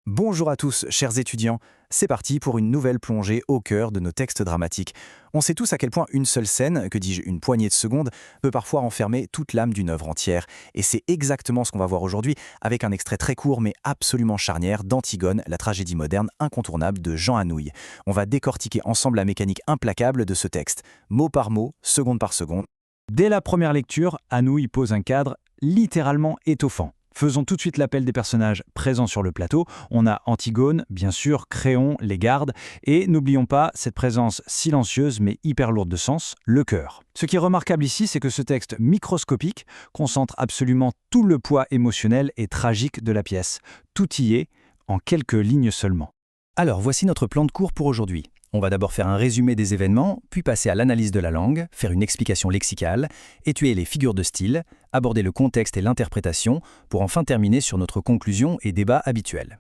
Bonjour à tous, chers étudiants. C'est parti pour une nouvelle plongée au cœur de nos textes dramatiques. On sait tous à quel point une seule scène, que dis-je, une poignée de secondes, peut parfois renfermer toute l'âme d'une œuvre entière. Et c'est exactement ce qu'on va voir aujourd'hui avec un extrait très court mais absolument charnière d'Antigone, la tragédie moderne incontournable de Jean Anouilh. On va décortiquer ensemble la mécanique implacable de ce texte, mot par mot, seconde par seconde. Dès la première lecture, Anouilh pose un cadre littéralement étoffant. Faisons tout de suite l'appel des personnages présents sur le plateau. On a Antigone, bien sûr, Créon, les gardes, et n'oublions pas cette présence silencieuse mais hyper lourde de sens, le cœur. Ce qui est remarquable ici, c'est que ce texte microscopique concentre absolument tout le poids émotionnel et tragique de la pièce. Tout y est, en quelques lignes seulement. Alors voici notre plan de cours pour aujourd'hui. On va d'abord faire un résumé des événements, puis passer à l'analyse de la langue, faire une explication lexicale, étudier les figures de style, aborder le contexte et l'interprétation, pour enfin terminer sur notre conclusion et débat habituel.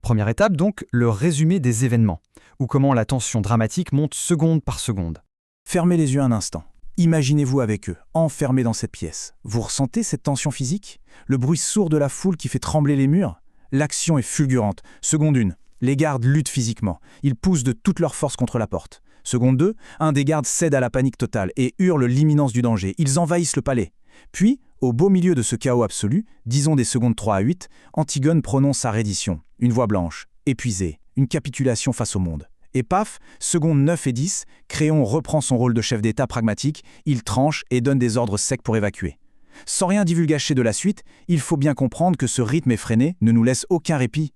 Première étape donc, le résumé des événements, ou comment la tension dramatique monte seconde par seconde. Fermez les yeux un instant. Imaginez-vous avec eux, enfermés dans cette pièce. Vous ressentez cette tension physique? Le bruit sourd de la foule qui fait trembler les murs? L'action est fulgurante. Seconde 1. Les gardes luttent physiquement. Ils poussent de toute leur force contre la porte. Seconde 2, un des gardes cède à la panique totale et hurle l'imminence du danger. Ils envahissent le palais. Puis, au beau milieu de ce chaos absolu, disons des secondes 3 à 8, Antigone prononce sa reddition. Une voix blanche, épuisée, une capitulation face au monde. Et paf, secondes 9 et 10, Créon reprend son rôle de chef d'État pragmatique, il tranche et donne des ordres secs pour évacuer. Sans rien divulgacher de la suite, il faut bien comprendre que ce rythme effréné ne nous laisse aucun répit.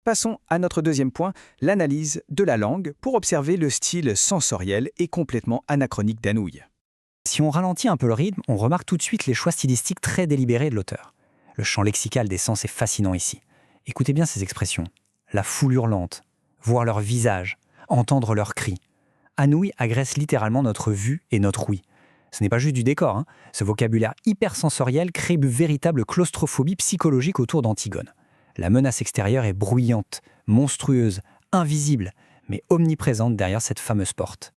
Passons à notre deuxième point, l'analyse de la langue, pour observer le style sensoriel et complètement anachronique d'Anouilh. Si on ralentit un peu le rythme, on remarque tout de suite les choix stylistiques très délibérés de l'auteur. Le champ lexical des sens est fascinant ici. Écoutez bien ces expressions. La foule hurlante, voir leur visage, entendre leurs cris. Anouilh agresse littéralement notre vue et notre ouïe. Ce n'est pas juste du décor, hein. Ce vocabulaire hypersensoriel crée une véritable claustrophobie psychologique autour d'Antigone. La menace extérieure est bruyante, monstrueuse, invisible, mais omniprésente derrière cette fameuse porte.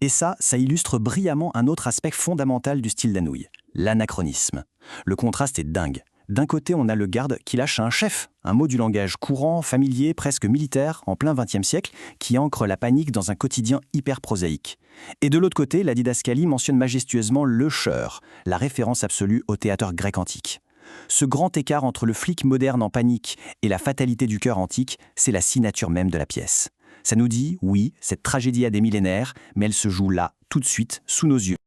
Et ça illustre brillamment un autre aspect fondamental du style d'Anouilh, l'anachronisme. Le contraste est dingue. D'un côté, on a le garde qui lâche un chef, un mot du langage courant, familier, presque militaire, en plein XXe siècle, qui ancre la panique dans un quotidien hyper prosaïque. Et de l'autre côté, la didascalie mentionne majestueusement le chœur, la référence absolue au théâtre grec antique. Ce grand écart entre le flic moderne en panique et la fatalité du cœur antique, c'est la signature même de la pièce. Ça nous dit, oui, cette tragédie a des millénaires, mais elle se joue là, tout de suite, sous nos yeux.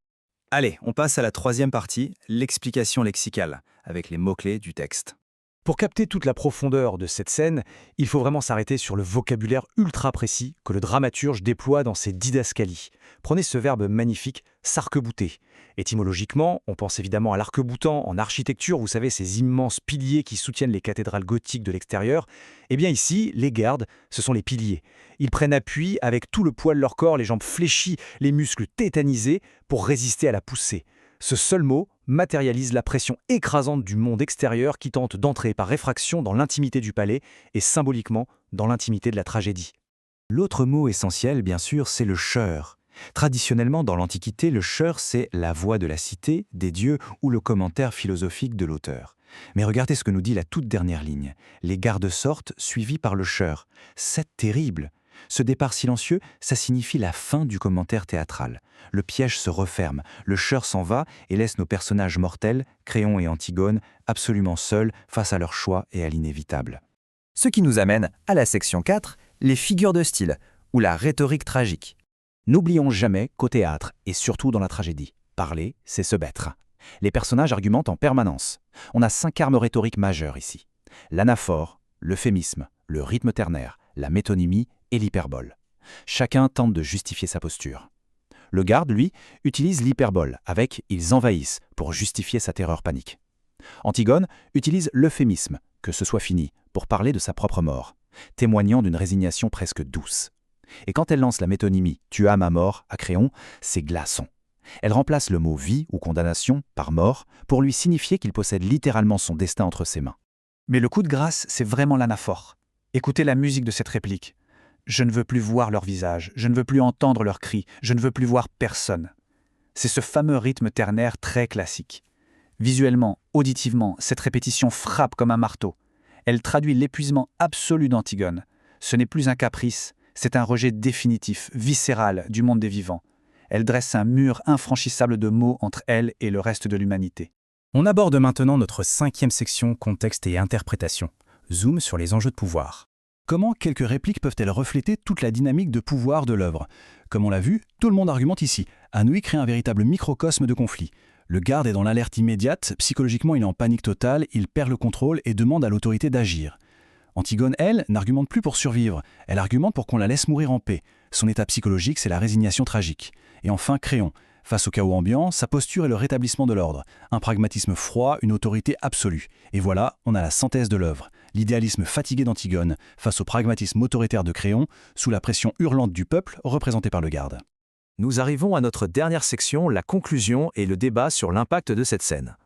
Allez, on passe à la troisième partie, l'explication lexicale, avec les mots-clés du texte. Pour capter toute la profondeur de cette scène, il faut vraiment s'arrêter sur le vocabulaire ultra précis que le dramaturge déploie dans ses didascalies. Prenez ce verbe magnifique, s'arc-bouter. Étymologiquement, on pense évidemment à l'arc-boutant en architecture, vous savez, ces immenses piliers qui soutiennent les cathédrales gothiques de l'extérieur. Eh bien ici, les gardes, ce sont les piliers. Ils prennent appui avec tout le poids de leur corps, les jambes fléchies, les muscles tétanisés, pour résister à la poussée. Ce seul mot matérialise la pression écrasante du monde extérieur qui tente d'entrer par réfraction dans l'intimité du palais et symboliquement dans l'intimité de la tragédie. L'autre mot essentiel, bien sûr, c'est le chœur. Traditionnellement, dans l'Antiquité, le chœur, c'est la voix de la cité, des dieux ou le commentaire philosophique de l'auteur. Mais regardez ce que nous dit la toute dernière ligne. Les gardes sortent, suivis par le chœur. C'est terrible. Ce départ silencieux, ça signifie la fin du commentaire théâtral. Le piège se referme, le chœur s'en va et laisse nos personnages mortels, Créon et Antigone, absolument seuls face à leur choix et à l'inévitable. Ce qui nous amène à la section 4, les figures de style, ou la rhétorique tragique. N'oublions jamais qu'au théâtre, et surtout dans la tragédie, parler, c'est se battre. Les personnages argumentent en permanence. On a 5 armes rhétoriques majeures ici. L'anaphore, l'euphémisme, le rythme ternaire, la métonymie et l'hyperbole. Chacun tente de justifier sa posture. Le garde, lui, utilise l'hyperbole avec « ils envahissent » pour justifier sa terreur panique. Antigone utilise l'euphémisme, que ce soit fini, pour parler de sa propre mort, témoignant d'une résignation presque douce. Et quand elle lance la métonymie « tu as ma mort » à Créon, c'est glaçant. Elle remplace le mot « vie » ou « condamnation » par « mort » pour lui signifier qu'il possède littéralement son destin entre ses mains. Mais le coup de grâce, c'est vraiment l'anaphore. Écoutez la musique de cette réplique. Je ne veux plus voir leur visage, je ne veux plus entendre leurs cris, je ne veux plus voir personne. C'est ce fameux rythme ternaire très classique. Visuellement, auditivement, cette répétition frappe comme un marteau. Elle traduit l'épuisement absolu d'Antigone. Ce n'est plus un caprice, c'est un rejet définitif, viscéral du monde des vivants. Elle dresse un mur infranchissable de mots entre elle et le reste de l'humanité. On aborde maintenant notre 5e section, contexte et interprétation. Zoom sur les enjeux de pouvoir. Comment quelques répliques peuvent-elles refléter toute la dynamique de pouvoir de l'œuvre? Comme on l'a vu, tout le monde argumente ici. Anouilh crée un véritable microcosme de conflit. Le garde est dans l'alerte immédiate, psychologiquement il est en panique totale, il perd le contrôle et demande à l'autorité d'agir. Antigone, elle, n'argumente plus pour survivre, elle argumente pour qu'on la laisse mourir en paix. Son état psychologique, c'est la résignation tragique. Et enfin, Créon. Face au chaos ambiant, sa posture est le rétablissement de l'ordre. Un pragmatisme froid, une autorité absolue. Et voilà, on a la synthèse de l'œuvre. L'idéalisme fatigué d'Antigone face au pragmatisme autoritaire de Créon, sous la pression hurlante du peuple représenté par le garde. Nous arrivons à notre dernière section, la conclusion et le débat sur l'impact de cette scène.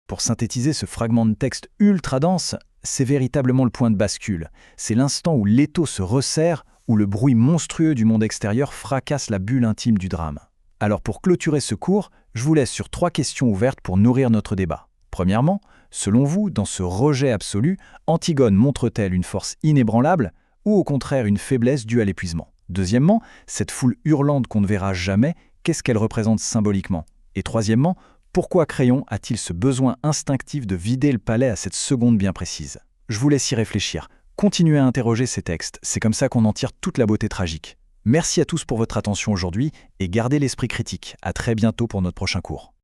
Pour synthétiser ce fragment de texte ultra dense, c'est véritablement le point de bascule. C'est l'instant où l'étau se resserre, où le bruit monstrueux du monde extérieur fracasse la bulle intime du drame. Alors pour clôturer ce cours, je vous laisse sur 3 questions ouvertes pour nourrir notre débat. Premièrement, selon vous, dans ce rejet absolu, Antigone montre-t-elle une force inébranlable ou au contraire une faiblesse due à l'épuisement? Deuxièmement, cette foule hurlante qu'on ne verra jamais, qu'est-ce qu'elle représente symboliquement? Et troisièmement, pourquoi Créon a-t-il ce besoin instinctif de vider le palais à cette seconde bien précise? Je vous laisse y réfléchir. Continuez à interroger ces textes, c'est comme ça qu'on en tire toute la beauté tragique. Merci à tous pour votre attention aujourd'hui et gardez l'esprit critique. À très bientôt pour notre prochain cours.